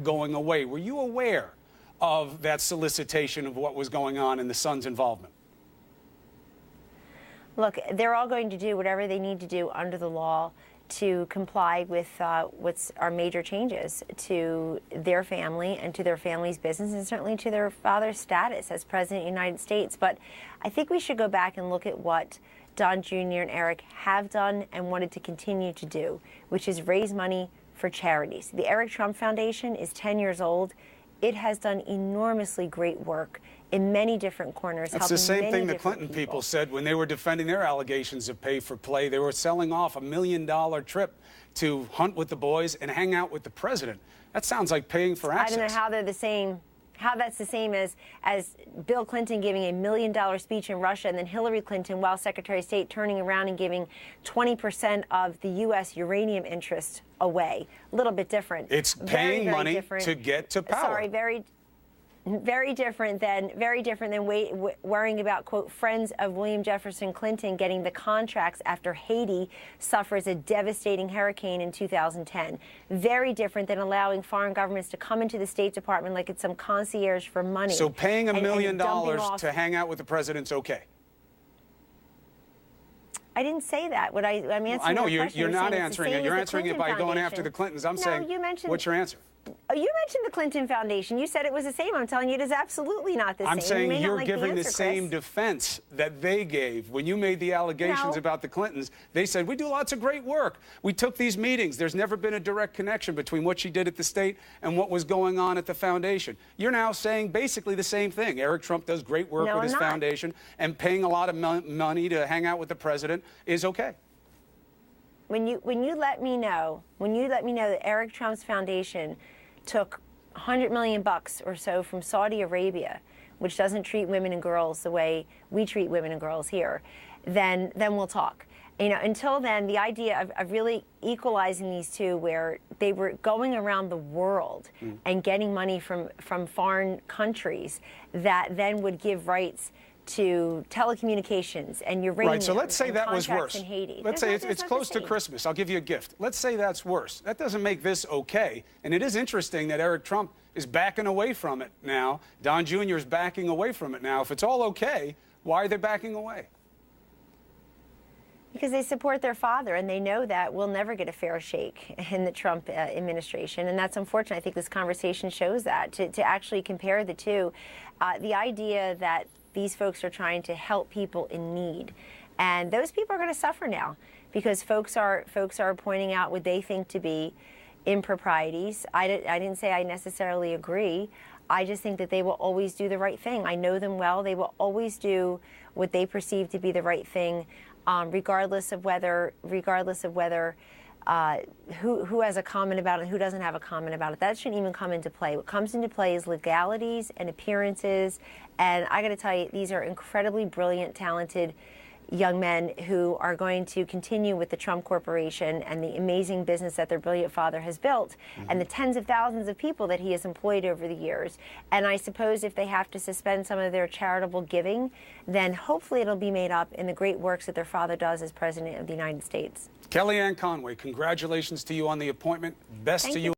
going away. Were you aware of that solicitation of what was going on and the son's involvement? Look, they're all going to do whatever they need to do under the law to comply with what's our major changes to their family and to their family's business, and certainly to their father's status as President of the United States. But I think we should go back and look at what Don Jr. and Eric have done and wanted to continue to do, which is raise money for charities. The Eric Trump Foundation is 10 years old. It has done enormously great work in many different corners. That's the same thing the Clinton people said when they were defending their allegations of pay for play. They were selling off $1 million trip to hunt with the boys and hang out with the president. That sounds like paying for access. I don't know how they're the same. How that's the same as Bill Clinton giving a $1 million speech in Russia, and then Hillary Clinton, while Secretary of State, turning around and giving 20% of the U.S. uranium interest away. A little bit different. It's paying money to get to power. Sorry, very different than worrying about, quote, friends of William Jefferson Clinton getting the contracts after Haiti suffers a devastating hurricane in 2010. Very different than allowing foreign governments to come into the State Department like it's some concierge for money. So paying $1 million to hang out with the president's okay? I didn't say that. I'm answering. I know you're not answering it. You're answering it by going after the Clintons. I'm saying, what's your answer? You mentioned the Clinton Foundation. You said it was the same. I'm telling you, it is absolutely not the same. I'm saying you're giving the answer, same defense that they gave when you made the allegations about the Clintons. They said, we do lots of great work. We took these meetings. There's never been a direct connection between what she did at the state and what was going on at the foundation. You're now saying basically the same thing. Eric Trump does great work with his foundation, and paying a lot of money to hang out with the president is okay. When you let me know that Eric Trump's foundation took $100 million or so from Saudi Arabia, which doesn't treat women and girls the way we treat women and girls here, then we'll talk. You know, until then, the idea of really equalizing these two, where they were going around the world and getting money from foreign countries that then would give rights to telecommunications and uranium. Right, so let's say that was worse. In Haiti. Let's say it's close to Christmas. I'll give you a gift. Let's say that's worse. That doesn't make this okay. And it is interesting that Eric Trump is backing away from it now. Don Jr. is backing away from it now. If it's all okay, why are they backing away? Because they support their father, and they know that we'll never get a fair shake in the Trump administration. And that's unfortunate. I think this conversation shows that. To actually compare the two, the idea that these folks are trying to help people in need, and those people are going to suffer now because folks are pointing out what they think to be improprieties. I didn't say I necessarily agree. I just think that they will always do the right thing. I know them well. They will always do what they perceive to be the right thing, regardless of whether who has a comment about it and who doesn't have a comment about it. That shouldn't even come into play. What comes into play is legalities and appearances. And I got to tell you, these are incredibly brilliant, talented young men who are going to continue with the Trump Corporation and the amazing business that their brilliant father has built, and the tens of thousands of people that he has employed over the years. And I suppose if they have to suspend some of their charitable giving, then hopefully it'll be made up in the great works that their father does as President of the United States. Kellyanne Conway, congratulations to you on the appointment. Best to you.